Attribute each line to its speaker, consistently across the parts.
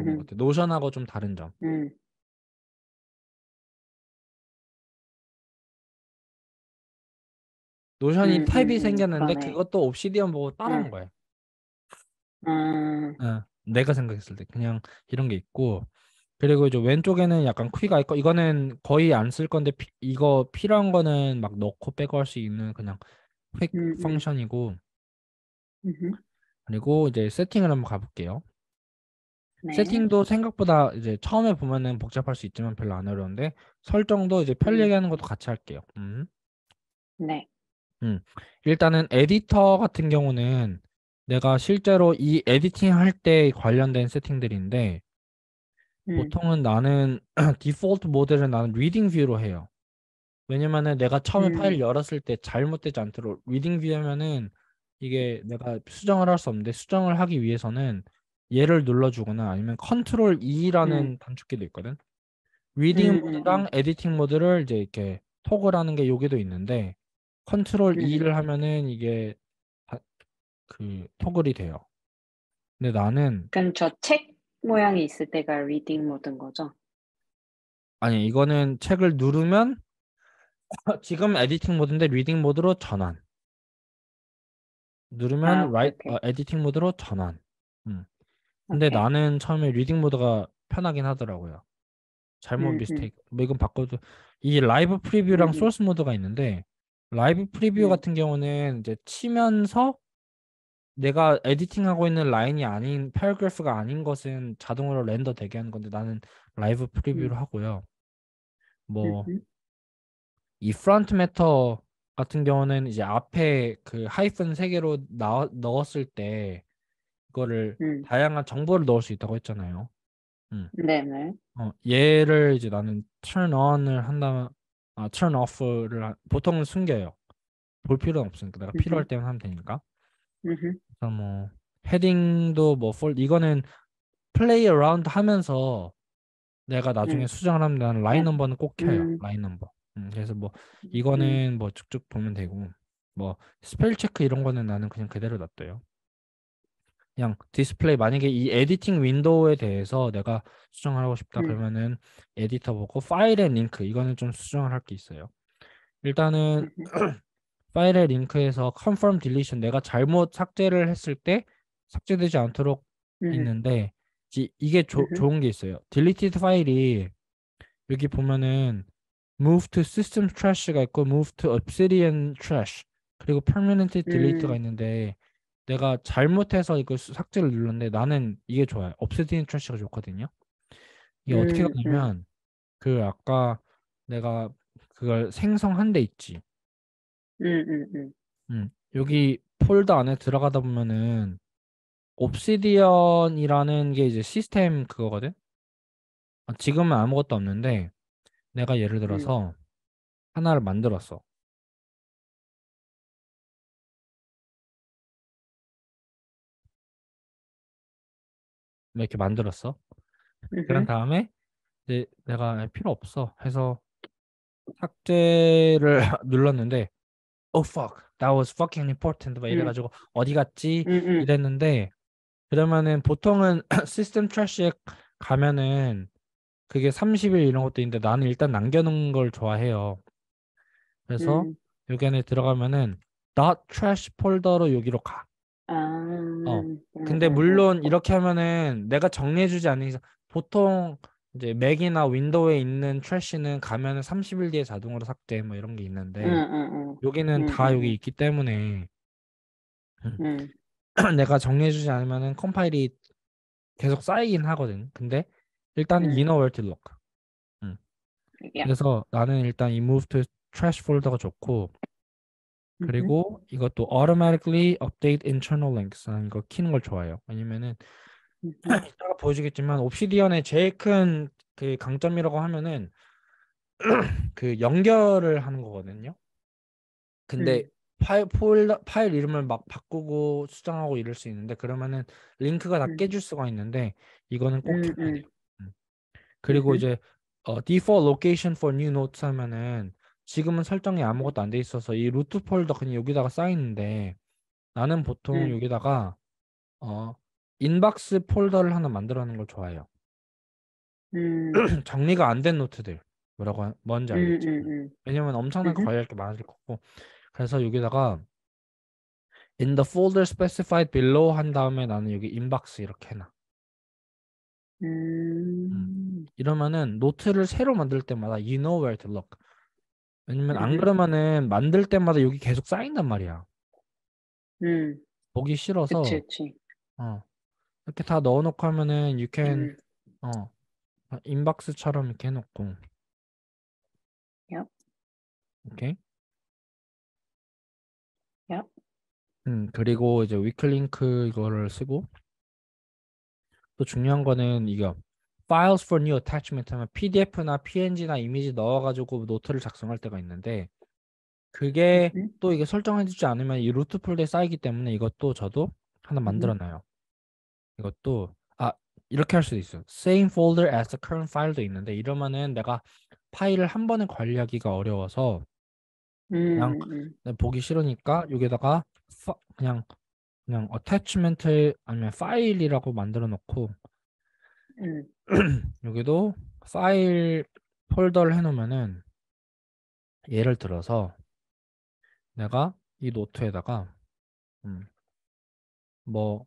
Speaker 1: 있는 것 같아. 노션하고 좀 다른 점.
Speaker 2: 음,
Speaker 1: 노션이 탭이 생겼는데
Speaker 2: 그러네.
Speaker 1: 그것도 옵시디언 보고 따라한
Speaker 2: 음,
Speaker 1: 거야.
Speaker 2: 음,
Speaker 1: 내가 생각했을 때 그냥 이런 게 있고 그리고 이제 왼쪽에는 약간 퀴가 있고 이거는 거의 안 쓸 건데 이거 필요한 거는 막 넣고 빼고 할 수 있는 그냥 퀵
Speaker 2: 음, 음,
Speaker 1: 펑션이고
Speaker 2: 음,
Speaker 1: 그리고 이제 세팅을 한번 가볼게요.
Speaker 2: 네.
Speaker 1: 세팅도 생각보다 이제 처음에 보면은 복잡할 수 있지만 별로 안 어려운데 설정도 이제 편리하게
Speaker 2: 음,
Speaker 1: 하는 것도 같이 할게요.
Speaker 2: 네.
Speaker 1: 음. 일단은 에디터 같은 경우는 내가 실제로 이 에디팅 할 때 관련된 세팅들인데
Speaker 2: 음,
Speaker 1: 보통은 나는 디폴트 모델을 나는 리딩 뷰로 해요. 왜냐면은 내가 처음에 파일
Speaker 2: 음,
Speaker 1: 열었을 때 잘못되지 않도록 리딩 뷰 하면은 이게 내가 수정을 할 수 없는데 수정을 하기 위해서는 얘를 눌러주거나 아니면 컨트롤
Speaker 2: 음,
Speaker 1: E라는 단축키도 있거든. 리딩 모드랑
Speaker 2: 음.
Speaker 1: 에디팅 모드를 이제 이렇게 토글하는 게 여기도 있는데 컨트롤
Speaker 2: 음.
Speaker 1: E를 하면은 이게 그 토글이 돼요. 근데 나는
Speaker 2: 그럼 저 책 모양이 있을 때가 리딩 모드인 거죠?
Speaker 1: 아니 이거는 책을 누르면 지금 에디팅 모드인데 리딩 모드로 전환.
Speaker 2: 아,
Speaker 1: 누르면
Speaker 2: 오케이, 오케이,
Speaker 1: 에디팅 모드로 전환. 음. 근데
Speaker 2: 오케이.
Speaker 1: 나는 처음에 리딩 모드가 편하긴 하더라고요. 잘못
Speaker 2: 음, 음,
Speaker 1: 미스테이크. 뭐 이건 바꿔도 이 라이브 프리뷰랑
Speaker 2: 음,
Speaker 1: 소스 모드가 있는데 라이브 프리뷰
Speaker 2: 음,
Speaker 1: 같은 경우는 이제 치면서 내가 에디팅하고 있는 라인이 아닌 패러그래프가 아닌 것은 자동으로 렌더 되게 하는 건데 나는 라이브 프리뷰로
Speaker 2: 음,
Speaker 1: 하고요. 뭐
Speaker 2: 음,
Speaker 1: 이 프론트 매터 같은 경우는 이제 앞에 그 하이픈 세 개로 넣었을 때 이거를
Speaker 2: 음.
Speaker 1: 다양한 정보를 넣을 수 있다고 했잖아요.
Speaker 2: 네네.
Speaker 1: 얘를 이제 나는 turn on을 한다, turn off를 보통은 숨겨요. 볼 필요는 없으니까 내가 필요할
Speaker 2: 음,
Speaker 1: 때만 하면 되니까.
Speaker 2: 음,
Speaker 1: 그래서 뭐 헤딩도 뭐 이거는 플레이 어라운드 하면서 내가 나중에
Speaker 2: 음,
Speaker 1: 수정을 하면 나는 라인
Speaker 2: 네.
Speaker 1: 넘버는 꼭 켜요.
Speaker 2: 음,
Speaker 1: 라인 넘버. 그래서 뭐
Speaker 2: 음,
Speaker 1: 이거는 뭐 쭉쭉 보면 되고 뭐 스펠 체크 이런 거는 나는 그냥 그대로 놔둬요. 그냥 디스플레이 만약에 이 에디팅 윈도우에 대해서 내가 수정을 하고 싶다
Speaker 2: 음,
Speaker 1: 그러면은 에디터 보고 파일의 링크 이거는 좀 수정을 할 게 있어요. 일단은
Speaker 2: 음,
Speaker 1: 파일의 링크에서 confirm deletion 내가 잘못 삭제를 했을 때 삭제되지 않도록
Speaker 2: 음,
Speaker 1: 있는데 이게 좋은 게 있어요. deleted 파일이 여기 보면은 move to system trash가 있고 move to obsidian trash 그리고 permanent delete가
Speaker 2: 음,
Speaker 1: 있는데 내가 잘못해서 이거 삭제를 눌렀는데 나는 이게 좋아요. obsidian trash가 좋거든요. 이게 어떻게
Speaker 2: 음, 음,
Speaker 1: 가냐면 그 아까 내가 그걸 생성한 데 있지.
Speaker 2: 음.
Speaker 1: 여기 폴더 안에 들어가다 보면은 옵시디언이라는 게 이제 시스템 그거거든. 지금은 아무것도 없는데 내가 예를
Speaker 2: 음.
Speaker 1: 들어서 하나를 만들었어. 뭐 이렇게 만들었어. 그런
Speaker 2: 음,
Speaker 1: 다음에 이제 내가 필요 없어 해서 삭제를 눌렀는데 oh fuck that was fucking important 막
Speaker 2: 음,
Speaker 1: 이래가지고 어디 갔지
Speaker 2: 음.
Speaker 1: 이랬는데 그러면은 보통은 시스템 트래시에 가면은 그게 30일 이런 것도 있는데 나는 일단 남겨놓은 걸 좋아해요. 그래서
Speaker 2: 음.
Speaker 1: 여기 안에 들어가면은 dot trash 폴더로 여기로 가.
Speaker 2: 아,
Speaker 1: 근데 물론 이렇게 하면은 내가 정리해주지 않는 이상 보통 이제 맥이나 윈도우에 있는 트래시는 가면은 30일 뒤에 자동으로 삭제 뭐 이런 게 있는데 여기는 다 여기
Speaker 2: 음.
Speaker 1: 있기 때문에
Speaker 2: 음,
Speaker 1: 내가 정리해주지 않으면은 컴파일이 계속 쌓이긴 하거든. 근데 일단은 you
Speaker 2: 음.
Speaker 1: know where to look. 음.
Speaker 2: 야.
Speaker 1: 그래서 나는 일단 이 move to trash 폴더가 좋고
Speaker 2: 음,
Speaker 1: 그리고 이것도 automatically update internal links 하는 거 키는 걸 좋아해요. 왜냐면은
Speaker 2: 음,
Speaker 1: 이따가 보여주겠지만 옵시디언의 제일 큰 그 강점이라고 하면은 그 연결을 하는 거거든요. 근데
Speaker 2: 음,
Speaker 1: 파일 이름을 막 바꾸고 수정하고 이럴 수 있는데 그러면은 링크가 다
Speaker 2: 음,
Speaker 1: 깨질 수가 있는데 이거는 꼭
Speaker 2: 음,
Speaker 1: 켜야 돼요.
Speaker 2: 음,
Speaker 1: 음. 그리고
Speaker 2: 음,
Speaker 1: 이제 default location for new notes 하면은 지금은 설정이
Speaker 2: 음,
Speaker 1: 아무것도 안 돼 있어서 이 루트 폴더 그냥 여기다가 쌓이는데 나는 보통
Speaker 2: 음,
Speaker 1: 여기다가 어 인박스 폴더를 하나 만들어 놓는 걸 좋아해요. 정리가 안 된 노트들 뭔지 알겠지?
Speaker 2: 음.
Speaker 1: 왜냐면 엄청나게
Speaker 2: 음.
Speaker 1: 관리할 게 많을 거고. 그래서 여기다가 in the folder specified below 한 다음에 나는 여기 인박스 이렇게 해놔. 음. 이러면은 노트를 새로 만들 때마다 you know where to look. 왜냐면 안
Speaker 2: 음.
Speaker 1: 그러면은 만들 때마다 여기 계속 쌓인단 말이야.
Speaker 2: 음.
Speaker 1: 보기 싫어서
Speaker 2: 그치.
Speaker 1: 어 이렇게 다 넣어놓고 하면은 you can
Speaker 2: 음.
Speaker 1: 어 인박스처럼 이렇게 해놓고
Speaker 2: Yep.
Speaker 1: 오케이.
Speaker 2: Yep.
Speaker 1: 그리고 이제 위클링크 이거를 쓰고 또 중요한 거는 이거 files for new attachment 하면 PDF나 PNG나 이미지 넣어가지고 노트를 작성할 때가 있는데 그게
Speaker 2: 음.
Speaker 1: 또 이게 설정해주지 않으면 이 루트 폴더에 쌓이기 때문에 이것도 저도 하나
Speaker 2: 음.
Speaker 1: 만들어놔요. 이것도 이렇게 할 수도 있어. Same folder as the current file도 있는데 이러면은 내가 파일을 한 번에 관리하기가 어려워서 그냥
Speaker 2: 음.
Speaker 1: 보기 싫으니까 여기다가 그냥 attachment 아니면 파일이라고 만들어 놓고
Speaker 2: 음.
Speaker 1: 여기도 파일 폴더를 해놓으면은 예를 들어서 내가 이 노트에다가 음, 뭐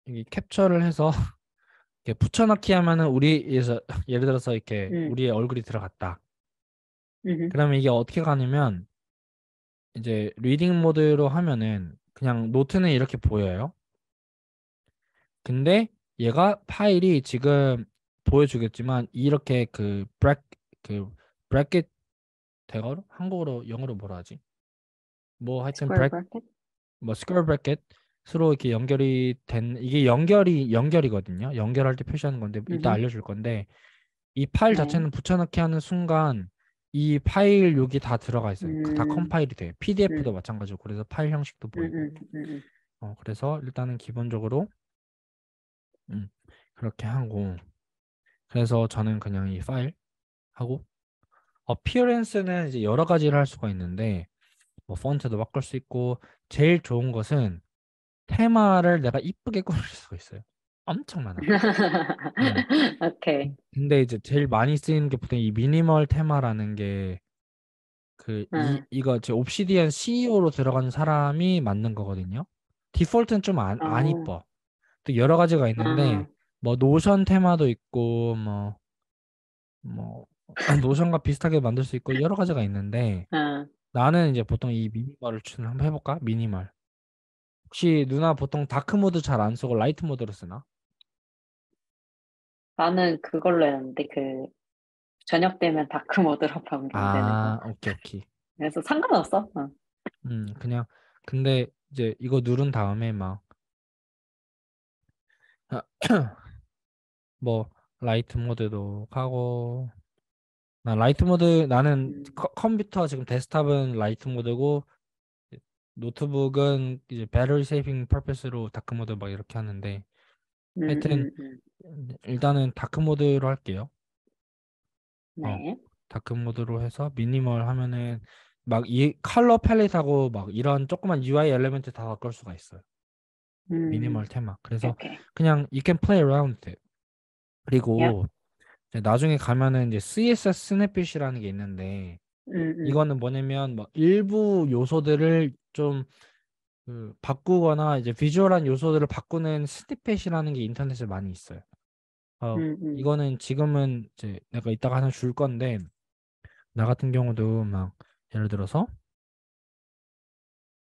Speaker 1: 여기 캡처를 해서 이렇게 붙여넣기 하면은 우리에서 예를 들어서 이렇게
Speaker 2: 음.
Speaker 1: 우리의 얼굴이 들어갔다.
Speaker 2: 음.
Speaker 1: 그러면 이게 어떻게 가냐면 이제 리딩 모드로 하면은 그냥 노트는 이렇게 보여요. 근데 얘가 파일이 지금 보여주겠지만 이렇게 그 브래킷 대괄호 한국어로 영어로 뭐라 하지? 뭐 하여튼
Speaker 2: Square bracket?
Speaker 1: 뭐 스퀘어 브래킷으로 이렇게 연결이 된 이게 연결이거든요. 연결할 때 표시하는 건데 이따
Speaker 2: 음.
Speaker 1: 알려줄 건데 이 파일
Speaker 2: 네.
Speaker 1: 자체는 붙여넣기 하는 순간 이 파일 여기 다 들어가 있어요. 다
Speaker 2: 음.
Speaker 1: 컴파일이 돼. PDF도
Speaker 2: 음.
Speaker 1: 마찬가지고 그래서 파일 형식도 보이고.
Speaker 2: 음.
Speaker 1: 그래서 일단은 기본적으로 음, 그렇게 하고 그래서 저는 그냥 이 파일 하고 어피어런스는 이제 여러 가지를 할 수가 있는데 뭐 폰트도 바꿀 수 있고 제일 좋은 것은 테마를 내가 이쁘게 꾸밀 수가 있어요. 엄청 많아. 음.
Speaker 2: 오케이.
Speaker 1: 근데 이제 제일 많이 쓰이는 게 보통 이 미니멀 테마라는 게 이거 제 옵시디언 CEO로 들어간 사람이 만든 거거든요. 디폴트는 좀 안
Speaker 2: 어.
Speaker 1: 이뻐. 또 여러 가지가 있는데
Speaker 2: 아.
Speaker 1: 뭐 노션 테마도 있고 뭐 노션과 비슷하게 만들 수 있고 여러 가지가 있는데
Speaker 2: 아.
Speaker 1: 나는 이제 보통 이 미니멀을 한번 해볼까? 미니멀. 혹시 누나 보통 다크 모드 잘 안 쓰고 라이트 모드로 쓰나?
Speaker 2: 나는 그걸로 했는데 저녁 되면 다크 모드로 변경되는 거.
Speaker 1: 오케이.
Speaker 2: 그래서 상관없어. 어.
Speaker 1: 그냥 근데 이제 이거 누른 다음에 막 뭐 라이트 모드도 하고 라이트 모드 나는
Speaker 2: 음.
Speaker 1: 컴퓨터 지금 데스크탑은 라이트 모드고 노트북은 이제 배터리 세이빙 퍼포스로 다크 모드 막 이렇게 하는데 하여튼
Speaker 2: 음.
Speaker 1: 일단은 다크 모드로 할게요. 어
Speaker 2: 네.
Speaker 1: 다크 모드로 해서 미니멀 하면은 막 이 컬러 팔릿하고 막 이런 조그만 UI 엘리멘트 다 바꿀 수가 있어요.
Speaker 2: 음.
Speaker 1: 미니멀 테마. 그래서
Speaker 2: 오케이.
Speaker 1: 그냥 you can play around with it.
Speaker 2: Yep.
Speaker 1: 그리고 이제 나중에 가면은 이제 CSS 스냅핏이라는 게 있는데
Speaker 2: 음.
Speaker 1: 이거는 뭐냐면 뭐 일부 요소들을 좀 바꾸거나 이제 비주얼한 요소들을 바꾸는 스니펫이라는 게 인터넷에 많이 있어요.
Speaker 2: 음.
Speaker 1: 이거는 지금은 이제 내가 이따가 하나 줄 건데 나 같은 경우도 막 예를 들어서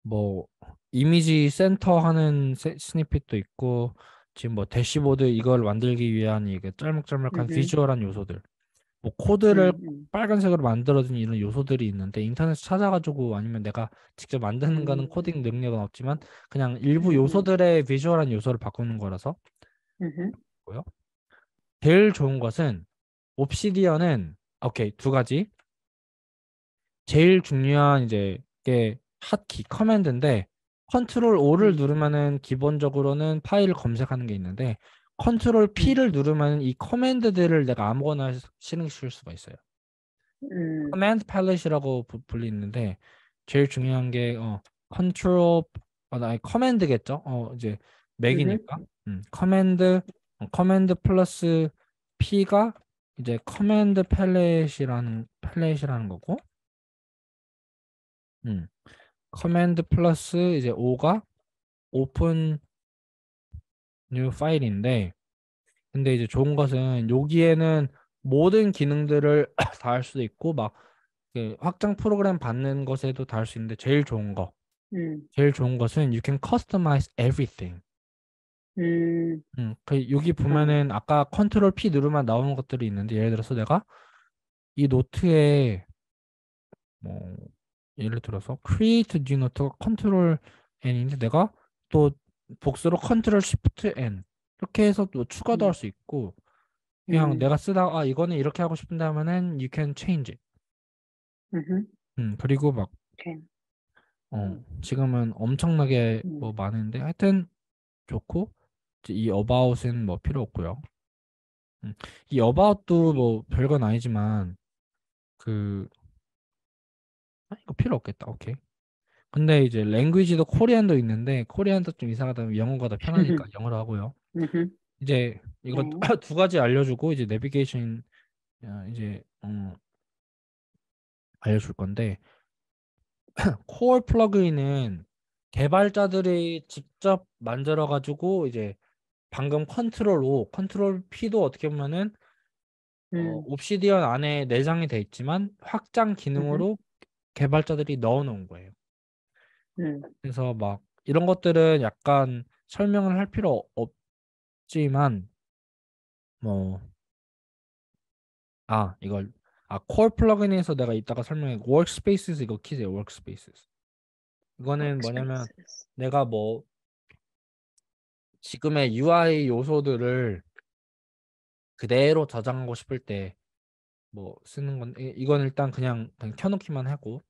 Speaker 1: 뭐 이미지 센터 하는 스니펫도 있고 지금 뭐 대시보드 이걸 만들기 위한 이게 짤막짤막한
Speaker 2: 음.
Speaker 1: 비주얼한 요소들 뭐 코드를
Speaker 2: 음.
Speaker 1: 빨간색으로 만들어준 이런 요소들이 있는데 인터넷 찾아가지고 아니면 내가 직접 만드는 거는
Speaker 2: 음.
Speaker 1: 코딩 능력은 없지만 그냥 일부
Speaker 2: 음.
Speaker 1: 요소들의 비주얼한 요소를 바꾸는 거라서
Speaker 2: 음.
Speaker 1: 고요. 제일 좋은 것은 옵시디언은 오케이 두 가지 제일 중요한 이제 게 핫키 커맨드인데 컨트롤 O를
Speaker 2: 음.
Speaker 1: 누르면은 기본적으로는 파일을 검색하는 게 있는데 컨트롤
Speaker 2: 음.
Speaker 1: P를 누르면 이 커맨드들을 내가 아무거나 실행시킬 수가 있어요.
Speaker 2: 음.
Speaker 1: 커맨드 팔렛이라고 불리는데 제일 중요한 게 컨트롤 아니 커맨드겠죠? 이제
Speaker 2: 음.
Speaker 1: 맥이니까 커맨드 커맨드 플러스 P가 이제 커맨드 팰렛이라는 거고, 커맨드 플러스 이제 O가 오픈 뉴 파일인데, 근데 이제 좋은 것은 여기에는 모든 기능들을 다 할 수도 있고 막 그 확장 프로그램 받는 것에도 다 할 수 있는데
Speaker 2: 음,
Speaker 1: 제일 좋은 것은 you can customize everything.
Speaker 2: 음,
Speaker 1: 여기
Speaker 2: 어,
Speaker 1: 보면은 아까 컨트롤 P 누르면 나오는 것들이 있는데 예를 들어서 내가 이 노트에 뭐 예를 들어서 create new note가 컨트롤 N인데 내가 또 복수로 컨트롤 Shift N 이렇게 해서 또 추가도 할
Speaker 2: 음,
Speaker 1: 수 있고 그냥
Speaker 2: 음,
Speaker 1: 내가 쓰다가 아 이거는 이렇게 하고 싶은데 하면은 you can change it.
Speaker 2: 음,
Speaker 1: 그리고 막
Speaker 2: 오케이.
Speaker 1: 지금은 엄청나게 뭐
Speaker 2: 음,
Speaker 1: 많은데 하여튼 좋고 이제 이 about은 뭐 필요 없고요. 이 about도
Speaker 2: 네.
Speaker 1: 뭐 별건 아니지만 그 이거 필요 없겠다. 오케이. 근데 이제 랭귀지도 코리안도 있는데 코리안도 좀 이상하다면 영어가 더 편하니까 영어로 하고요. 이제 이거
Speaker 2: 네.
Speaker 1: 두 가지 알려주고 이제 내비게이션 이제 알려줄 건데 코어 플러그인은 개발자들이 직접 만들어 가지고 이제 방금 컨트롤 O, 컨트롤 P도 어떻게 보면은
Speaker 2: 음,
Speaker 1: 옵시디언 안에 내장이 돼 있지만 확장
Speaker 2: 음,
Speaker 1: 기능으로 개발자들이 넣어 놓은 거예요.
Speaker 2: 음,
Speaker 1: 그래서 막 이런 것들은 약간 설명을 할 필요 없지만 뭐 이걸 core 플러그인에서 내가 이따가 설명해 workspaces 이거 키세요. workspaces. 이거는 뭐냐면
Speaker 2: workspaces.
Speaker 1: 내가 뭐 지금의 UI 요소들을 그대로 저장하고 싶을 때 뭐 쓰는 건데 이건 일단 그냥 켜놓기만 하고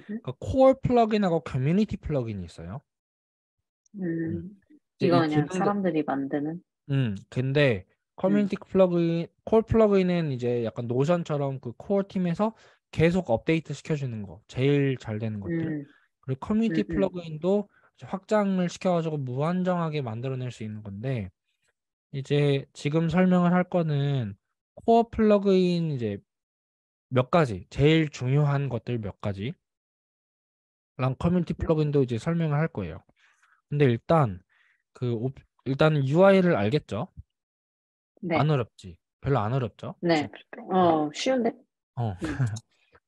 Speaker 1: 그러니까 코어 플러그인하고 커뮤니티 플러그인이 있어요. 음. 이제 이
Speaker 2: 이거 그냥
Speaker 1: 기능들
Speaker 2: 사람들이 만드는,
Speaker 1: 근데
Speaker 2: 음,
Speaker 1: 커뮤니티 플러그인 콜 플러그인은 이제 약간 노션처럼 그 코어 팀에서 계속 업데이트 시켜주는 거 제일 잘 되는 것들
Speaker 2: 음,
Speaker 1: 그리고 커뮤니티
Speaker 2: 음, 음,
Speaker 1: 플러그인도 이제 확장을 시켜가지고 무한정하게 만들어낼 수 있는 건데 이제 지금 설명을 할 거는 코어 플러그인 이제 몇 가지 제일 중요한 것들 몇 가지랑 커뮤니티 플러그인도 이제 설명을 할 거예요. 근데 일단 일단 UI를 알겠죠? 안
Speaker 2: 네,
Speaker 1: 어렵지. 별로 안 어렵죠? 그치?
Speaker 2: 네,
Speaker 1: 어,
Speaker 2: 쉬운데?
Speaker 1: 어.
Speaker 2: 음,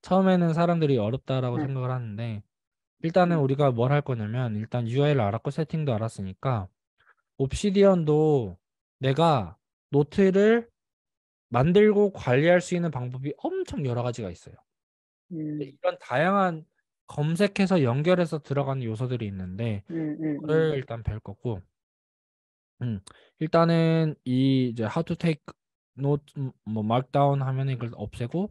Speaker 1: 처음에는 사람들이 어렵다라고
Speaker 2: 음,
Speaker 1: 생각을 하는데 일단은
Speaker 2: 음,
Speaker 1: 우리가 뭘 할 거냐면 일단 UI를 알았고 세팅도 알았으니까 옵시디언도 내가 노트를 만들고 관리할 수 있는 방법이 엄청 여러 가지가 있어요.
Speaker 2: 음,
Speaker 1: 이런 다양한 검색해서 연결해서 들어가는 요소들이 있는데 그거를 일단 배울 거고 음, 일단은 이 이제 how to take note 뭐 markdown 하면 이걸 없애고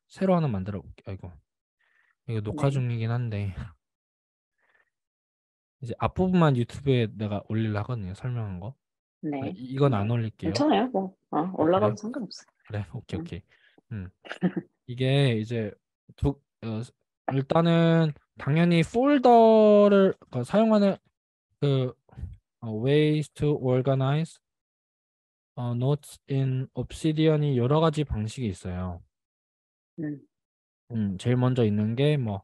Speaker 1: 새로 하나 만들어 볼게요. 아이고 이거 녹화
Speaker 2: 네,
Speaker 1: 중이긴 한데 이제 앞부분만 유튜브에 내가 올리려 하거든요. 설명한 거.
Speaker 2: 네,
Speaker 1: 이건 안 올릴게요.
Speaker 2: 괜찮아요, 뭐,
Speaker 1: 그래요?
Speaker 2: 올라가도 상관없어요.
Speaker 1: 그래, 오케이,
Speaker 2: 음,
Speaker 1: 오케이. 음, 이게 이제 일단은 당연히 폴더를 사용하는 그 ways to organize notes in Obsidian이 여러 가지 방식이 있어요.
Speaker 2: 음,
Speaker 1: 제일 먼저 있는 게 뭐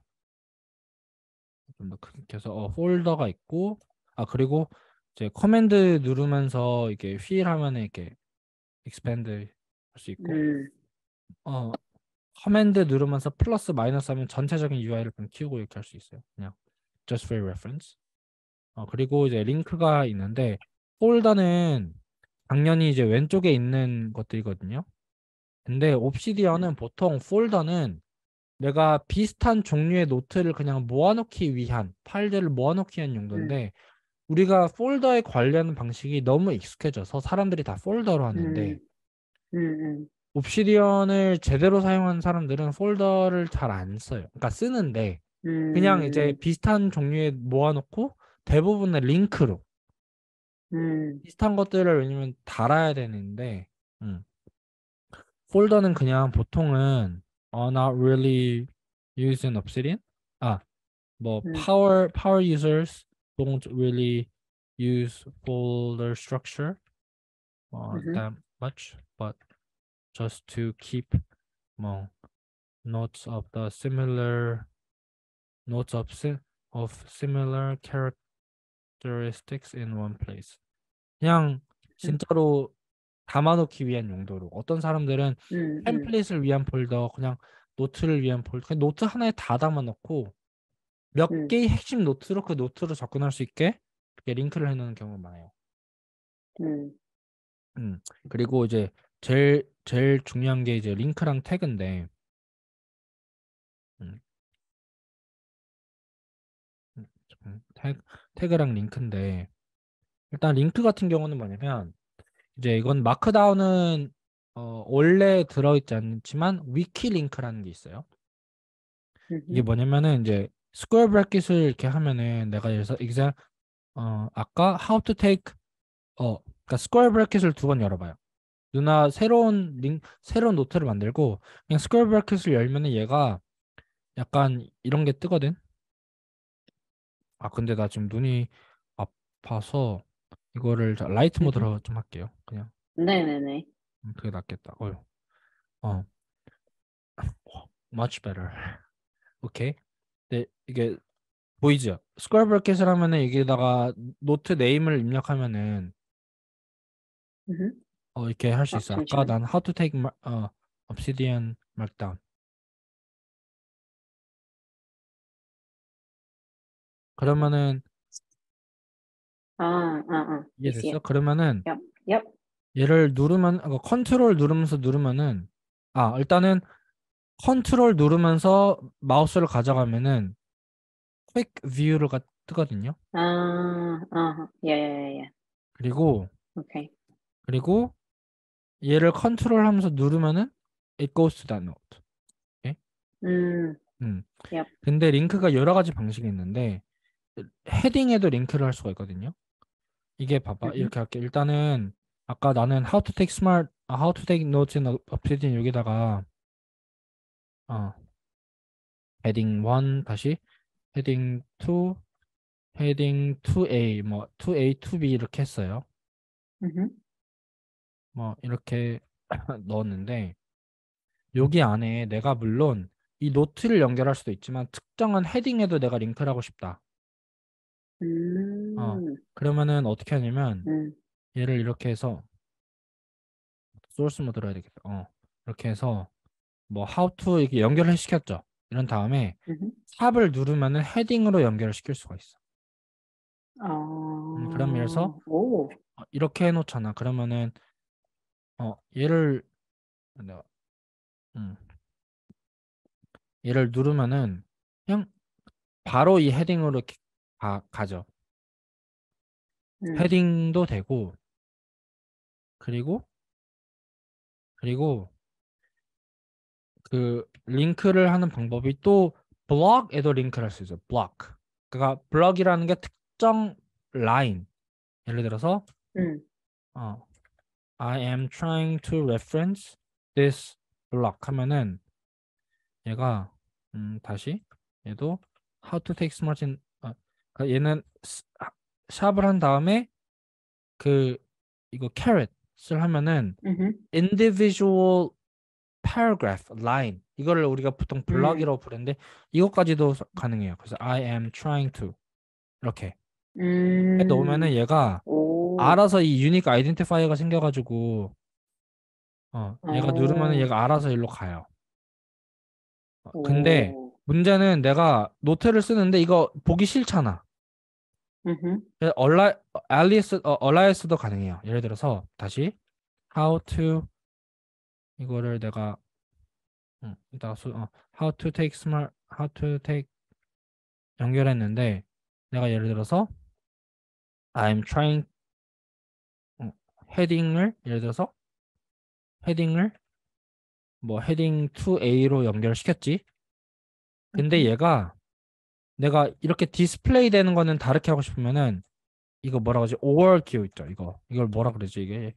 Speaker 1: 좀 더 크게 켜서 폴더가 있고 그리고 이제 커맨드 누르면서 이게 휠 하면은 이렇게 expand 할 수 있고
Speaker 2: 음,
Speaker 1: 어 커맨드 누르면서 플러스 마이너스 하면 전체적인 UI를 그냥 키우고 이렇게 할 수 있어요. 그냥 just for reference. 그리고 이제 링크가 있는데 폴더는 당연히 이제 왼쪽에 있는 것들이거든요. 근데 옵시디언은 보통 폴더는 내가 비슷한 종류의 노트를 그냥 모아놓기 위한 파일들을 모아놓기 위한
Speaker 2: 음,
Speaker 1: 용도인데 우리가 폴더에 관리하는 방식이 너무 익숙해져서 사람들이 다 폴더로 하는데
Speaker 2: 음, 음,
Speaker 1: 옵시디언을 제대로 사용하는 사람들은 폴더를 잘 안 써요. 그러니까 쓰는데 그냥 이제
Speaker 2: 음,
Speaker 1: 비슷한 종류의 모아놓고 대부분의 링크로
Speaker 2: 음,
Speaker 1: 비슷한 것들을 왜냐면 달아야 되는데 음. 폴더는 그냥 보통은 not really used in Obsidian. 뭐
Speaker 2: 음,
Speaker 1: power users don't really use folder structure.
Speaker 2: Mm-hmm.
Speaker 1: that much, but just to keep 뭐 notes of the similar notes of similar characteristics in one place. 그냥 진짜로 담아놓기 위한 용도로. 어떤 사람들은
Speaker 2: Mm-hmm.
Speaker 1: 템플릿을 위한 폴더, 그냥 노트를 위한 폴더, 그냥 노트 하나에 다 담아놓고 몇
Speaker 2: Mm-hmm.
Speaker 1: 개의 핵심 노트로 그 노트로 접근할 수 있게 이렇게 링크를 해놓는 경우가 많아요.
Speaker 2: Mm-hmm.
Speaker 1: 그리고 이제 제일 중요한 게 이제 링크랑 태그인데, 음, 태그랑 링크인데, 일단 링크 같은 경우는 뭐냐면 이제 이건 마크다운은 원래 들어있지 않지만 위키 링크라는 게 있어요. 이게
Speaker 2: Mm-hmm.
Speaker 1: 뭐냐면은 이제 스퀘어 브래킷을 이렇게 하면은 내가 예를 들어서 아까 how to take 그러니까 스퀘어 브래킷을 두 번 열어봐요. 누나 새로운 노트를 만들고 그냥 스퀘어 브래킷을 열면은 얘가 약간 이런 게 뜨거든. 아 근데 나 지금 눈이 아파서 이거를 라이트
Speaker 2: Mm-hmm.
Speaker 1: 모드로 좀 할게요. 그냥
Speaker 2: 네네네.
Speaker 1: 그게 낫겠다. 어 much better. 오케이. 네, 이게 보이죠? 스퀘어 브래킷을 하면은 여기다가 노트 네임을 입력하면은
Speaker 2: Mm-hmm.
Speaker 1: 이렇게 할 수 있어. 아까
Speaker 2: 잠시만.
Speaker 1: 난 how to take obsidian markdown. 그러면은
Speaker 2: I see
Speaker 1: 이해됐어?
Speaker 2: it.
Speaker 1: 그러면은
Speaker 2: Yep. Yep.
Speaker 1: 얘를 누르면 컨트롤 누르면서 누르면은 일단은 컨트롤 누르면서 마우스를 가져가면은 quick view가 뜨거든요.
Speaker 2: Yeah, yeah, yeah, yeah.
Speaker 1: 그리고
Speaker 2: Okay.
Speaker 1: 그리고 얘를 컨트롤 하면서 누르면은 it goes to that note. 오케이?
Speaker 2: Mm,
Speaker 1: 음.
Speaker 2: yep.
Speaker 1: 근데 링크가 여러 가지 방식이 있는데 헤딩에도 링크를 할 수가 있거든요. 이게 봐봐.
Speaker 2: Mm-hmm.
Speaker 1: 이렇게 할게. 일단은 아까 나는 how to take notes in Obsidian 여기다가 어, 헤딩 1 다시 헤딩 2 헤딩 2A 뭐 2A 2B 이렇게 했어요.
Speaker 2: Mm-hmm.
Speaker 1: 뭐 이렇게 넣었는데 여기 안에 내가 물론 이 노트를 연결할 수도 있지만 특정한 헤딩에도 내가 링크를 하고 싶다.
Speaker 2: Mm,
Speaker 1: 그러면은 어떻게 하냐면
Speaker 2: mm,
Speaker 1: 얘를 이렇게 해서 소스 모드로 해야 되겠다. 이렇게 해서 뭐 how to 이렇게 연결을 시켰죠. 이런 다음에
Speaker 2: mm-hmm.
Speaker 1: 탑을 누르면은 헤딩으로 연결을 시킬 수가 있어. 그럼 예를 들어서
Speaker 2: Oh.
Speaker 1: 이렇게 해놓잖아. 그러면은 얘를 내가, 음, 얘를 누르면은 그냥 바로 이 헤딩으로 이렇게 가죠.
Speaker 2: Mm,
Speaker 1: 헤딩도 되고 그리고 그리고 그 링크를 하는 방법이 또 블록에도 링크를 할 수 있어요. 블록. 그러니까 블록이라는 게 특정 라인. 예를 들어서
Speaker 2: mm,
Speaker 1: 어, I am trying to reference this block 하면은 얘가 다시 얘도 how to take smart in 그러니까 얘는 샵을 한 다음에 그 이거 caret을 하면은
Speaker 2: mm-hmm.
Speaker 1: individual paragraph line 이거를 우리가 보통
Speaker 2: Mm,
Speaker 1: 블럭이라고 부르는데 이것까지도 가능해요. 그래서 I am trying to 이렇게 해 놓으면은
Speaker 2: mm.
Speaker 1: 얘가
Speaker 2: Oh.
Speaker 1: 알아서 이 유니크 아이덴티파이어가 생겨가지고 얘가 누르면은
Speaker 2: Oh.
Speaker 1: 얘가 알아서 일로 가요. 근데
Speaker 2: Oh.
Speaker 1: 문제는 내가 노트를 쓰는데 이거 보기 싫잖아.
Speaker 2: Mm-hmm.
Speaker 1: 그래서 얼라이스도 가능해요. 예를 들어서 다시 how to 이거를 내가 이따가 how to take 연결했는데 내가 예를 들어서 I'm trying 헤딩을 예를 들어서 헤딩을 뭐 헤딩 2A로 연결시켰지. 근데
Speaker 2: Mm-hmm.
Speaker 1: 얘가 내가 이렇게 디스플레이 되는 거는 다르게 하고 싶으면은 이거 뭐라고 하지? 오월 기호 있죠. 이걸 뭐라 그러지? 이게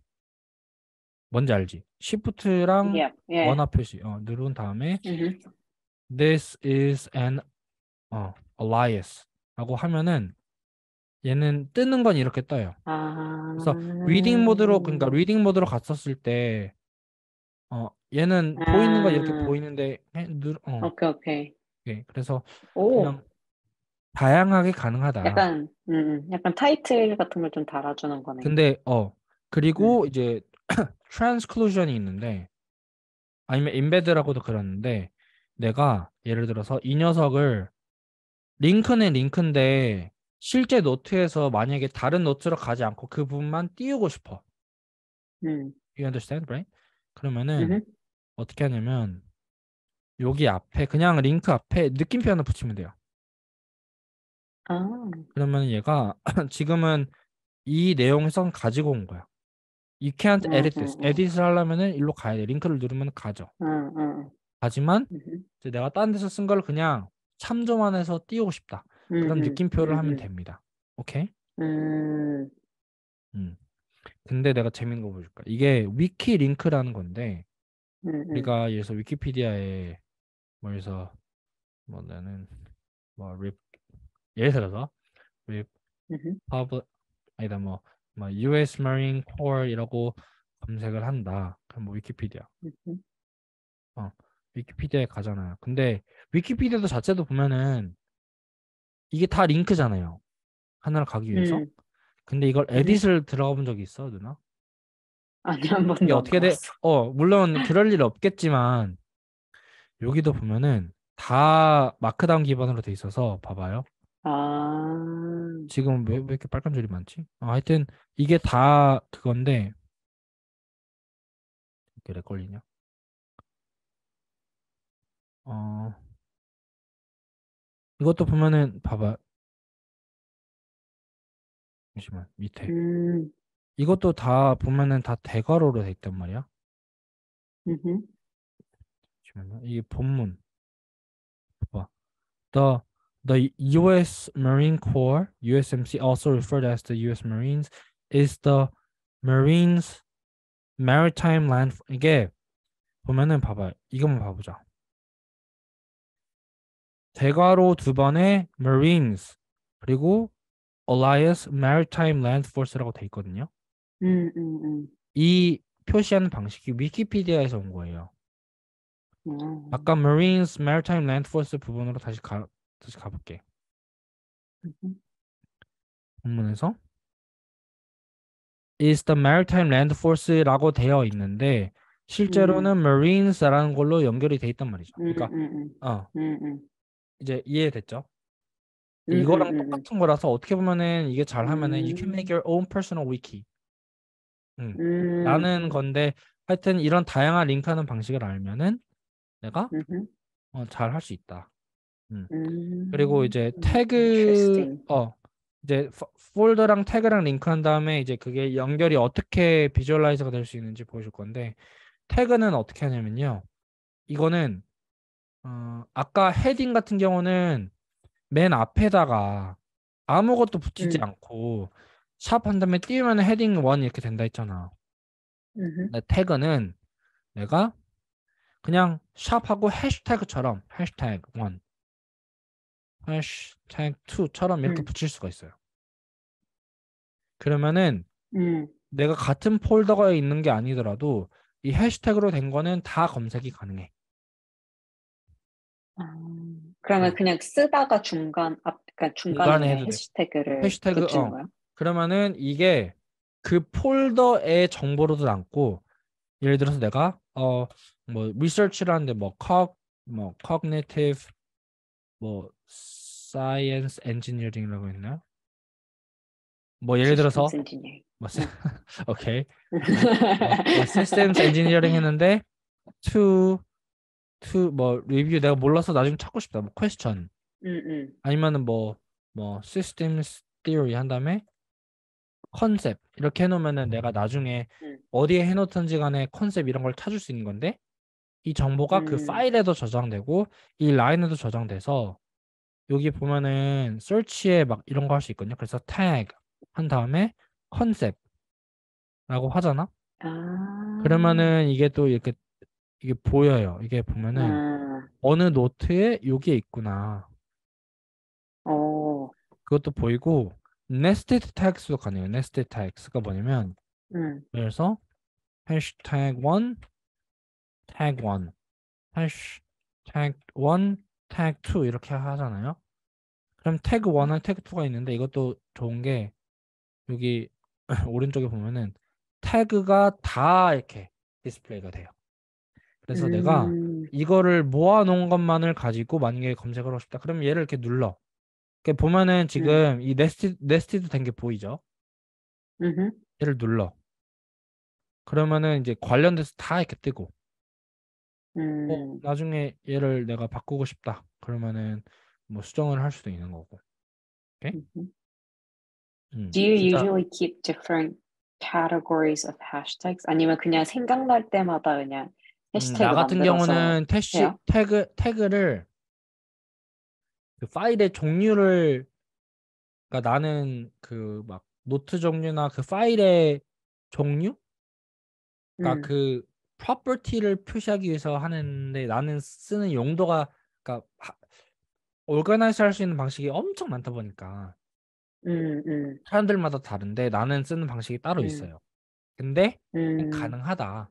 Speaker 1: 뭔지 알지? Shift랑
Speaker 2: Yep. Yeah.
Speaker 1: 원화 표시 누른 다음에
Speaker 2: Mm-hmm.
Speaker 1: This is an alias 라고 하면은 얘는 뜨는 건 이렇게 떠요.
Speaker 2: 아,
Speaker 1: 그래서 리딩 모드로 그러니까 리딩 모드로 갔었을 때 얘는 보이는 건 이렇게
Speaker 2: 아,
Speaker 1: 보이는데
Speaker 2: 오케이, 오케이.
Speaker 1: 예, 그래서
Speaker 2: 오,
Speaker 1: 그냥 다양하게 가능하다.
Speaker 2: 약간 타이틀 같은 걸 좀 달아주는 거네.
Speaker 1: 근데
Speaker 2: 음,
Speaker 1: 그리고 이제 트랜스클루전이 있는데 아니면 인베드라고도 그러는데 내가 예를 들어서 이 녀석을 링크는 링크인데 실제 노트에서 만약에 다른 노트로 가지 않고 그 부분만 띄우고 싶어.
Speaker 2: 음,
Speaker 1: You understand, right? 그러면은
Speaker 2: 음,
Speaker 1: 어떻게 하냐면 여기 앞에 그냥 링크 앞에 느낌표 하나 붙이면 돼요.
Speaker 2: 아,
Speaker 1: 그러면 얘가 지금은 이 내용에서 가지고 온 거야. You can't
Speaker 2: 음,
Speaker 1: edit
Speaker 2: 음,
Speaker 1: this.
Speaker 2: 음,
Speaker 1: 에딧을 하려면은 일로 가야 돼. 링크를 누르면 가죠.
Speaker 2: 음, 음,
Speaker 1: 하지만
Speaker 2: 음,
Speaker 1: 이제 내가 다른 데서 쓴 걸 그냥 참조만 해서 띄우고 싶다. 그럼
Speaker 2: 음,
Speaker 1: 느낌표를 하면
Speaker 2: 음,
Speaker 1: 됩니다. 오케이?
Speaker 2: 음,
Speaker 1: 음. 근데 내가 재밌는 거 보여줄까? 이게 위키 링크라는 건데
Speaker 2: 음,
Speaker 1: 우리가 예를 들어서 위키피디아에 뭐 해서 뭐 나는 뭐 예를 들어서
Speaker 2: 음,
Speaker 1: 리퍼블 아니다 뭐 US Marine Corps 이라고 검색을 한다. 그럼 뭐 위키피디아.
Speaker 2: 음,
Speaker 1: 어, 위키피디아에 가잖아요. 근데 위키피디아 자체도 보면은 이게 다 링크잖아요. 하나를 가기 위해서.
Speaker 2: 음,
Speaker 1: 근데 이걸
Speaker 2: 음.
Speaker 1: 에딧을 들어가 본 적이 있어, 누나?
Speaker 2: 아니, 한
Speaker 1: 이게
Speaker 2: 번도 안
Speaker 1: 어떻게 돼?
Speaker 2: 가봤어.
Speaker 1: 물론 그럴 일 없겠지만 여기도 보면은 다 마크다운 기반으로 돼 있어서 봐봐요.
Speaker 2: 아,
Speaker 1: 지금 왜 이렇게 빨간 줄이 많지? 하여튼 이게 다 그건데 이렇게 렉 걸리냐? 어, 이것도 보면은 봐봐. 잠시만 밑에
Speaker 2: 음,
Speaker 1: 이것도 다 보면은 다 대괄호로 돼 있단 말이야.
Speaker 2: 음,
Speaker 1: 잠시만요. 이게 본문 봐봐. The the U.S. Marine Corps (USMC), also referred as the U.S. Marines, is the Marines Maritime Land. 이게 보면은 봐봐. 이것만 봐보자. 대괄호 두 번에 Marines 그리고 Alliance Maritime Land Force라고 돼 있거든요.
Speaker 2: 음.
Speaker 1: 이 표시하는 방식이 위키피디아에서 온 거예요.
Speaker 2: 음,
Speaker 1: 아까 Marines Maritime Land Force 부분으로 다시 가볼게.
Speaker 2: 음,
Speaker 1: 본문에서 is the Maritime Land Force라고 되어 있는데
Speaker 2: 음,
Speaker 1: 실제로는 Marines라는 걸로 연결이 돼 있단 말이죠.
Speaker 2: 음,
Speaker 1: 그러니까
Speaker 2: 음,
Speaker 1: 어,
Speaker 2: 음,
Speaker 1: 이제 이해됐죠?
Speaker 2: 음,
Speaker 1: 이거랑
Speaker 2: 음,
Speaker 1: 똑같은 거라서 어떻게 보면은 이게 잘하면은 you can make
Speaker 2: 음,
Speaker 1: your own personal wiki. 음.
Speaker 2: 음,
Speaker 1: 라는 건데 하여튼 이런 다양한 링크하는 방식을 알면은 내가
Speaker 2: 음,
Speaker 1: 잘 할 수 있다. 음. 그리고
Speaker 2: 음,
Speaker 1: 이제 태그
Speaker 2: interesting.
Speaker 1: 이제 폴더랑 태그랑 링크한 다음에 이제 그게 연결이 어떻게 비주얼라이즈가 될 수 있는지 보여줄 건데 태그는 어떻게 하냐면요. 이거는 아까 헤딩 같은 경우는 맨 앞에다가 아무것도 붙이지
Speaker 2: 음,
Speaker 1: 않고 샵 한 다음에 띄우면 헤딩 1 이렇게 된다 했잖아.
Speaker 2: 음,
Speaker 1: 근데 태그는 내가 그냥 샵하고 해시태그처럼 해시태그 1, 해시태그 2처럼 이렇게
Speaker 2: 음,
Speaker 1: 붙일 수가 있어요. 그러면은
Speaker 2: 음.
Speaker 1: 내가 같은 폴더가 있는 게 아니더라도 이 해시태그로 된 거는 다 검색이 가능해.
Speaker 2: 아, 그러면
Speaker 1: 어,
Speaker 2: 그냥 쓰다가 그러니까 중간에
Speaker 1: 중간에
Speaker 2: 그냥
Speaker 1: 해도 돼.
Speaker 2: 해시태그를
Speaker 1: 해시태그
Speaker 2: 붙이는 거야?
Speaker 1: 그러면은 이게 그 폴더의 정보로도 남고 예를 들어서 내가 뭐 리서치를 하는데 뭐 cognitive 뭐 science engineering이라고 했나? 뭐 예를
Speaker 2: 시스템스
Speaker 1: 들어서
Speaker 2: 엔지니어링.
Speaker 1: 뭐
Speaker 2: 응.
Speaker 1: 오케이 뭐 systems engineering 했는데 to 뭐 리뷰 내가 몰라서 나중에 찾고 싶다. 뭐 question
Speaker 2: 응, 응,
Speaker 1: 아니면은 뭐 systems theory 한 다음에 컨셉 이렇게 해놓으면은 내가 나중에
Speaker 2: 응,
Speaker 1: 어디에 해놓든지 간에 컨셉 이런 걸 찾을 수 있는 건데 이 정보가 그
Speaker 2: 응,
Speaker 1: 파일에도 저장되고 이 라인에도 저장돼서 여기 보면은 search에 막 이런 거 할 수 있거든요. 그래서 tag 한 다음에 컨셉라고 하잖아.
Speaker 2: 아,
Speaker 1: 그러면은 이게 또 이게 보여요. 이게 보면은
Speaker 2: 아,
Speaker 1: 어느 노트에 요게 있구나.
Speaker 2: 어,
Speaker 1: 그것도 보이고 nested tags도 가능해요. nested tags가 뭐냐면 그래서 hashtag 1, tag 1, hashtag 1, tag 2 이렇게 하잖아요. 그럼 태그 1과 태그 2가 있는데 이것도 좋은 게 여기 오른쪽에 보면은 태그가 다 이렇게 디스플레이가 돼요. 그래서 내가 이거를 모아놓은 것만을 가지고 만약에 검색을 하고 싶다. 그럼 얘를 이렇게 눌러. 이렇게 보면은 지금 이 네스티드 된 게 보이죠? 얘를 눌러. 그러면은 이제 관련돼서 다 이렇게 뜨고. 나중에 얘를 내가 바꾸고 싶다. 그러면은 뭐 수정을 할 수도 있는 거고. 오케이?
Speaker 2: Do you
Speaker 1: 진짜
Speaker 2: usually keep different categories of hashtags? 아니면 그냥 생각날 때마다 그냥
Speaker 1: 나
Speaker 2: 해시태그
Speaker 1: 같은
Speaker 2: 만들어서
Speaker 1: 경우는
Speaker 2: 해요?
Speaker 1: 태그를 그 파일의 종류를 그러니까 나는 그 막 노트 종류나 그 파일의 종류? 그러니까
Speaker 2: 음,
Speaker 1: 그 property를 표시하기 위해서 하는데 나는 쓰는 용도가 그러니까 organize 할 수 있는 방식이 엄청 많다 보니까
Speaker 2: 음,
Speaker 1: 사람들마다 다른데 나는 쓰는 방식이 따로
Speaker 2: 음,
Speaker 1: 있어요. 근데
Speaker 2: 음,
Speaker 1: 가능하다.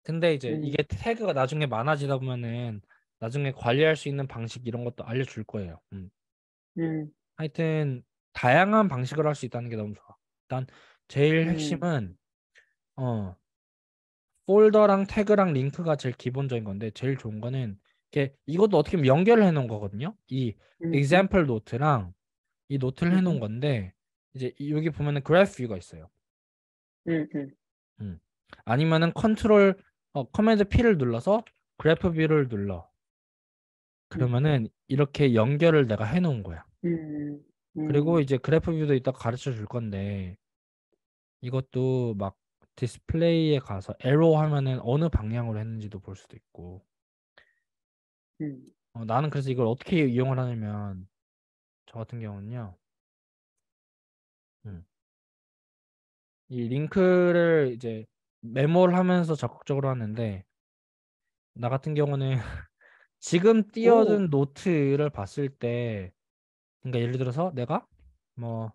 Speaker 1: 근데 이제
Speaker 2: 음,
Speaker 1: 이게 태그가 나중에 많아지다 보면은 나중에 관리할 수 있는 방식 이런 것도 알려줄 거예요.
Speaker 2: 음,
Speaker 1: 하여튼 다양한 방식으로 할 수 있다는 게 너무 좋아. 일단 제일
Speaker 2: 음,
Speaker 1: 핵심은 어 폴더랑 태그랑 링크가 제일 기본적인 건데 제일 좋은 거는 이것도 어떻게 보면 연결을 해놓은 거거든요. 이
Speaker 2: 음,
Speaker 1: example 노트랑 이 노트를 해놓은
Speaker 2: 음,
Speaker 1: 건데 이제 여기 보면은 그래프 뷰가 있어요.
Speaker 2: 음, 음,
Speaker 1: 음. 아니면은 컨트롤 커맨드 P를 눌러서 그래프 뷰를 눌러.
Speaker 2: 음,
Speaker 1: 그러면은 이렇게 연결을 내가 해놓은 거야.
Speaker 2: 음,
Speaker 1: 그리고
Speaker 2: 음.
Speaker 1: 이제 그래프 뷰도 이따 가르쳐 줄 건데 이것도 막 디스플레이에 가서 에로 하면은 어느 방향으로 했는지도 볼 수도 있고.
Speaker 2: 음.
Speaker 1: 나는 그래서 이걸 어떻게 이용을 하냐면 저 같은 경우는요. 음, 이 링크를 이제 메모를 하면서 적극적으로 하는데 나 같은 경우는 지금
Speaker 2: 오,
Speaker 1: 띄어든 노트를 봤을 때 그러니까 예를 들어서 내가 뭐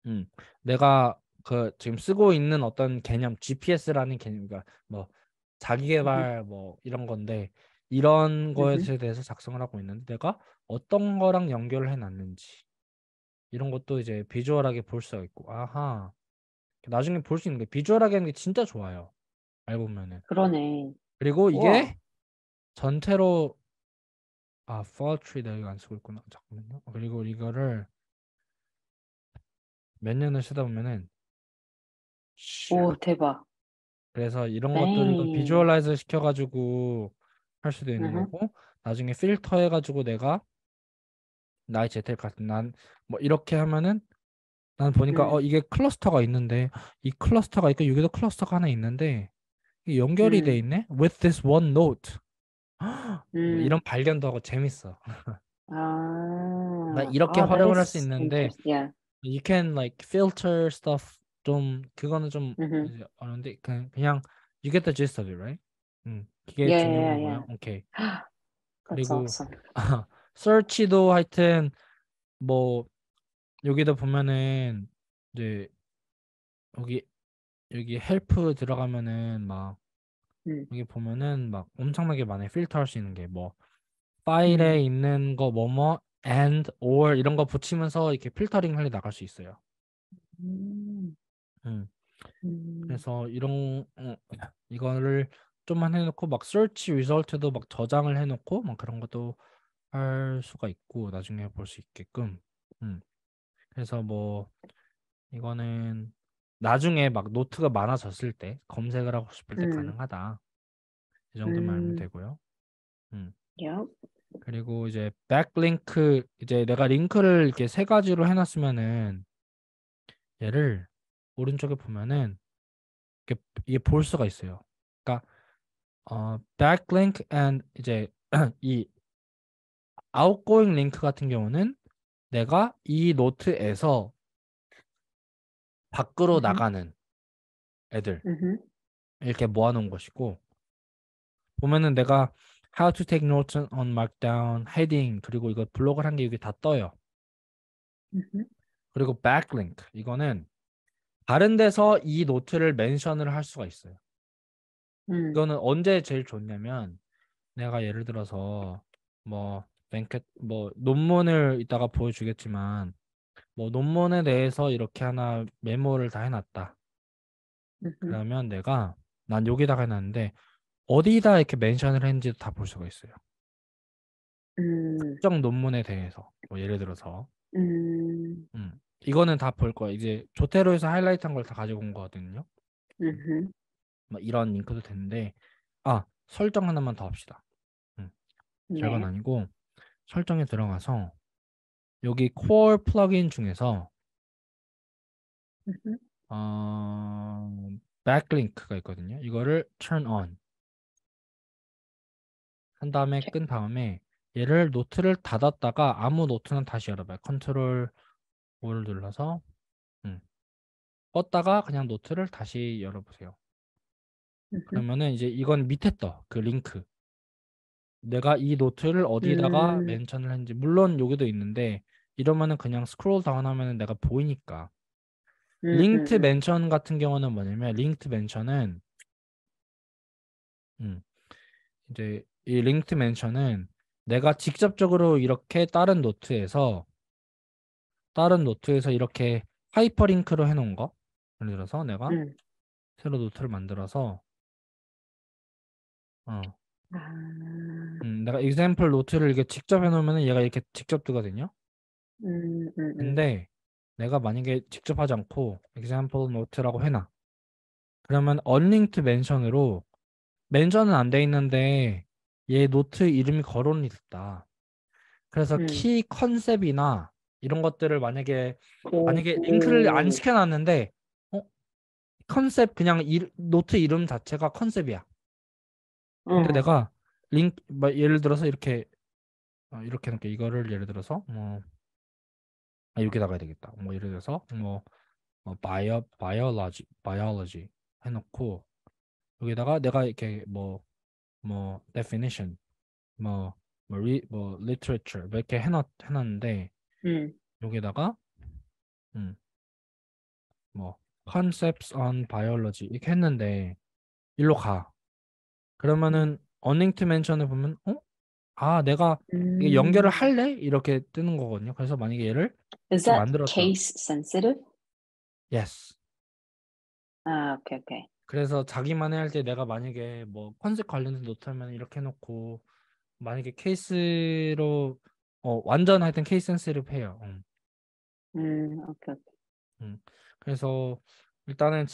Speaker 1: 음, 내가 그 지금 쓰고 있는 어떤 개념 GPS라는 개념 그러니까 뭐
Speaker 2: 음,
Speaker 1: 자기계발 뭐 이런 건데 이런 거에
Speaker 2: 음,
Speaker 1: 대해서 작성을 하고 있는데 내가 어떤 거랑 연결을 해놨는지 이런 것도 이제 비주얼하게 볼 수가 있고 아하 나중에 볼 수 있는 게 비주얼하게 하는 게 진짜 좋아요. 알고 보면은
Speaker 2: 그러네.
Speaker 1: 그리고
Speaker 2: 우와.
Speaker 1: 이게 전체로 포트리 내가 이거 안 쓰고 있구나 잠깐만요. 그리고 이거를 몇 년을 쓰다 보면은
Speaker 2: 오,
Speaker 1: 슉.
Speaker 2: 대박.
Speaker 1: 그래서 이런 것들을 이건
Speaker 2: 땡.
Speaker 1: 비주얼라이즈 시켜가지고 할 수도 있는
Speaker 2: 음,
Speaker 1: 거고 나중에 필터 해가지고 내가 나의 재테크 같은 난 뭐 이렇게 하면은 난 보니까
Speaker 2: 음,
Speaker 1: 이게 클러스터가 있는데 이 클러스터가 있고 여기도 클러스터가 하나 있는데 이게 연결이 돼
Speaker 2: 음,
Speaker 1: 있네 with this one note 뭐 이런
Speaker 2: 음.
Speaker 1: 발견도 하고 재밌어. 나 이렇게
Speaker 2: That
Speaker 1: 활용을 할 수
Speaker 2: is
Speaker 1: 있는데
Speaker 2: interesting. Yeah.
Speaker 1: you can like filter stuff 좀 그거는 좀
Speaker 2: Mm-hmm.
Speaker 1: 이제 어려운데 그냥 you get the gist of it, right? 그게
Speaker 2: Yeah, yeah,
Speaker 1: 중요한
Speaker 2: yeah.
Speaker 1: 거예요. 오케이.
Speaker 2: That's
Speaker 1: 그리고
Speaker 2: awesome.
Speaker 1: search도 하여튼 뭐 여기도 보면은 이제 여기 헬프 들어가면은 막
Speaker 2: Mm,
Speaker 1: 여기 보면은 막 엄청나게 많이 필터할 수 있는 게 뭐 파일에
Speaker 2: mm,
Speaker 1: 있는 거 뭐뭐 and or 이런 거 붙이면서 이렇게 필터링 할 때 나갈 수 있어요.
Speaker 2: mm,
Speaker 1: 음.
Speaker 2: mm,
Speaker 1: 그래서 이런 이거를 좀만 해놓고 막 search result도 막 저장을 해놓고 막 그런 것도 할 수가 있고 나중에 볼 수 있게끔. 그래서 뭐 이거는 나중에 막 노트가 많아졌을 때 검색을 하고 싶을 때
Speaker 2: mm,
Speaker 1: 가능하다. 이 정도만 알면
Speaker 2: mm.
Speaker 1: 되고요. 음.
Speaker 2: Yep.
Speaker 1: 그리고 이제 백링크 이제 내가 링크를 이렇게 세 가지로 해놨으면은 얘를 오른쪽에 보면은 이게 볼 수가 있어요. 그러니까 backlink and 이제 이 outgoing 링크 같은 경우는 내가 이 노트에서 밖으로
Speaker 2: Mm-hmm.
Speaker 1: 나가는 애들
Speaker 2: Mm-hmm.
Speaker 1: 이렇게 모아놓은 것이고 보면은 내가 How to take notes on Markdown, 헤딩 그리고 이거 블록을 한 게 여기 다 떠요.
Speaker 2: 음흠.
Speaker 1: 그리고 backlink 이거는 다른 데서 이 노트를 멘션을 할 수가 있어요.
Speaker 2: 음,
Speaker 1: 이거는 언제 제일 좋냐면 내가 예를 들어서 뭐 논문을 이따가 보여주겠지만 뭐 논문에 대해서 이렇게 하나 메모를 다 해놨다.
Speaker 2: 음흠.
Speaker 1: 그러면 난 여기다가 해놨는데 어디다 이렇게 멘션을 했는지도 다 볼 수가 있어요.
Speaker 2: 음,
Speaker 1: 특정 논문에 대해서 뭐 예를 들어서
Speaker 2: 음,
Speaker 1: 이거는 다 볼 거야. 이제 조테로에서 하이라이트한 걸 다 가지고 온 거거든요.
Speaker 2: 음흠.
Speaker 1: 뭐 이런 링크도 되는데 설정 하나만 더 합시다. 음, 별건
Speaker 2: 네.
Speaker 1: 아니고 설정에 들어가서 여기 core 플러그인 중에서
Speaker 2: 음흠.
Speaker 1: 어, backlink가 있거든요. 이거를 turn on 한 다음에
Speaker 2: 체-
Speaker 1: 끈 다음에 얘를 노트를 닫았다가 아무 노트는 다시 열어봐요. 컨트롤 5를 눌러서 음, 껐다가 그냥 노트를 다시 열어보세요.
Speaker 2: 음흠.
Speaker 1: 그러면은 이제 이건 밑에 그 링크. 내가 이 노트를 어디다가
Speaker 2: 음,
Speaker 1: 멘션을 했는지 물론 여기도 있는데 이러면은 그냥 스크롤 다운하면은 내가 보이니까. 링크드
Speaker 2: 음.
Speaker 1: 멘션 같은 경우는 뭐냐면 링크드 멘션은 음, 이제 이 링크드 멘션은 내가 직접적으로 이렇게 다른 노트에서 이렇게 하이퍼링크로 해놓은 거. 예를 들어서 내가
Speaker 2: 음.
Speaker 1: 새로 노트를 만들어서 어,
Speaker 2: 아,
Speaker 1: 내가 example 노트를 이렇게 직접 해놓으면 얘가 이렇게 직접 뜨거든요.
Speaker 2: 음, 음, 음,
Speaker 1: 근데 내가 만약에 직접 하지 않고 example 노트라고 해놔. 그러면 unlinked mention으로 멘션은 안 돼 있는데 얘 노트 이름이 거론이 됐다. 그래서
Speaker 2: 음.
Speaker 1: 키 컨셉이나 이런 것들을 만약에 링크를 안
Speaker 2: 오,
Speaker 1: 시켜놨는데 어? 컨셉 그냥 노트 이름 자체가 컨셉이야. 근데
Speaker 2: 어,
Speaker 1: 내가 예를 들어서 이렇게 해놓을게. 이거를 예를 들어서 여기다가 해야 되겠다. 뭐 예를 들어서 바이올로지 해놓고 여기다가 내가 이렇게 definition literature 이렇게 해놨는데
Speaker 2: 음,
Speaker 1: 여기다가 음, concepts on biology 이렇게 했는데 일로 가.
Speaker 2: 음,
Speaker 1: 그러면은 어닝트 멘션을 보면 내가 이게 연결을
Speaker 2: 음.
Speaker 1: 할래? 이렇게 뜨는 거거든요. 그래서 만약에 얘를
Speaker 2: Is
Speaker 1: 이렇게
Speaker 2: that
Speaker 1: 만들었다.
Speaker 2: case sensitive?
Speaker 1: Yes.
Speaker 2: 아, 오케이, 오케이.
Speaker 1: 그래서 자기만의 할 때 내가 만약에 컨셉 관련된 노트 하면 이렇게 해놓고 만약에 케이스로 완전 하여튼 케이스 센스를 해요.
Speaker 2: 오케이, 오케이.
Speaker 1: 음. 그래서 일단은